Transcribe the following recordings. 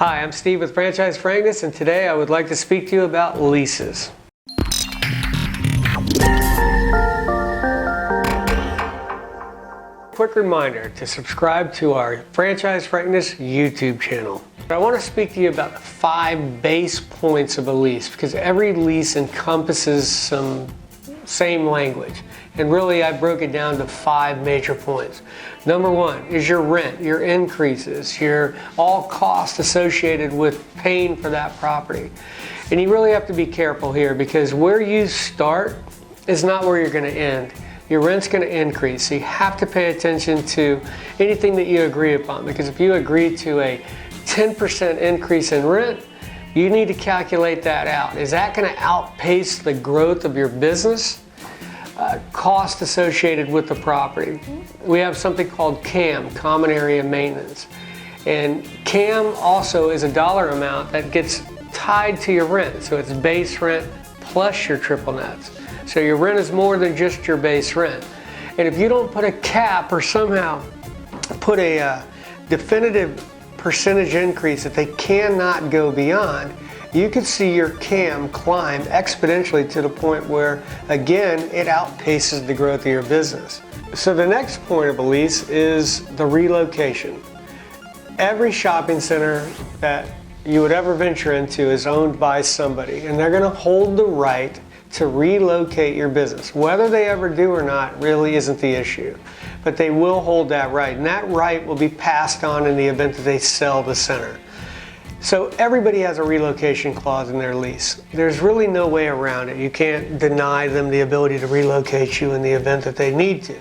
Hi, I'm Steve with Franchise Frankness, and today I would like to speak to you about leases. Quick reminder to subscribe to our Franchise Frankness YouTube channel. I want to speak to you about the 5 base points of a lease, because every lease encompasses some same language. And really I broke it down to 5 major points. Number 1 is your rent, your increases, your all costs associated with paying for that property. And you really have to be careful here, because where you start is not where you're going to end. Your rent's going to increase, so you have to pay attention to anything that you agree upon, because if you agree to a 10% increase in rent, you need to calculate that out. Is that going to outpace the growth of your business? Cost associated with the property. We have something called CAM, Common Area Maintenance. And CAM also is a dollar amount that gets tied to your rent. So it's base rent plus your triple nets. So your rent is more than just your base rent. And if you don't put a cap or somehow put a definitive percentage increase that they cannot go beyond, you could see your CAM climb exponentially to the point where, again, it outpaces the growth of your business. So the next point of a lease is the relocation. Every shopping center that you would ever venture into is owned by somebody, and they're going to hold the right to relocate your business. Whether they ever do or not really isn't the issue, but they will hold that right, and that right will be passed on in the event that they sell the center. So everybody has a relocation clause in their lease. There's really no way around it. You can't deny them the ability to relocate you in the event that they need to.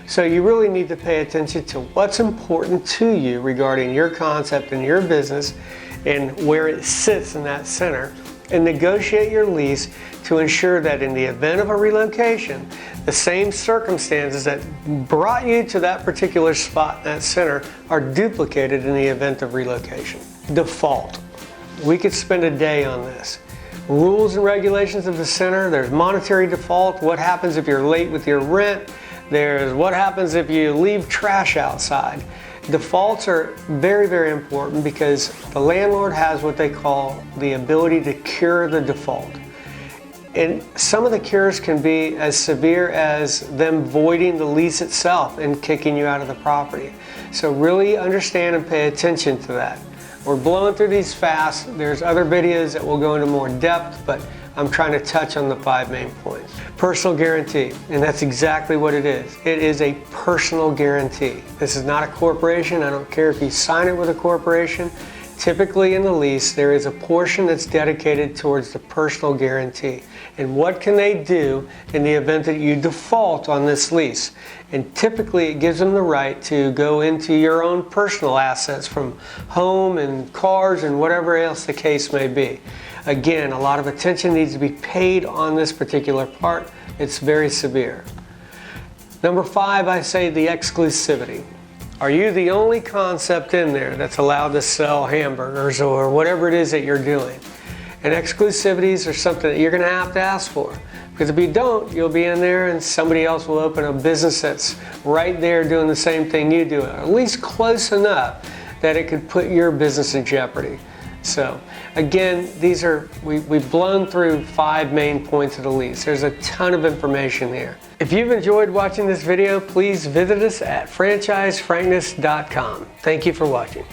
So you really need to pay attention to what's important to you regarding your concept and your business and where it sits in that center, and negotiate your lease to ensure that in the event of a relocation, the same circumstances that brought you to that particular spot in that center are duplicated in the event of relocation. Default. We could spend a day on this. Rules and regulations of the center. There's monetary default. What happens if you're late with your rent? There's what happens if you leave trash outside. Defaults are very, very important, because the landlord has what they call the ability to cure the default. And some of the cures can be as severe as them voiding the lease itself and kicking you out of the property. So really understand and pay attention to that. We're blowing through these fast. There's other videos that will go into more depth, but I'm trying to touch on the 5 main points. Personal guarantee, and that's exactly what it is. It is a personal guarantee. This is not a corporation. I don't care if you sign it with a corporation. Typically in the lease, there is a portion that's dedicated towards the personal guarantee. And what can they do in the event that you default on this lease? And typically it gives them the right to go into your own personal assets, from home and cars and whatever else the case may be. Again, a lot of attention needs to be paid on this particular part. It's very severe. Number 5, I say the exclusivity. Are you the only concept in there that's allowed to sell hamburgers or whatever it is that you're doing? And exclusivities are something that you're going to have to ask for. Because if you don't, you'll be in there and somebody else will open a business that's right there doing the same thing you do, or at least close enough that it could put your business in jeopardy. So again, we've blown through 5 main points of the lease. There's a ton of information here. If you've enjoyed watching this video, please visit us at franchisefrankness.com. Thank you for watching.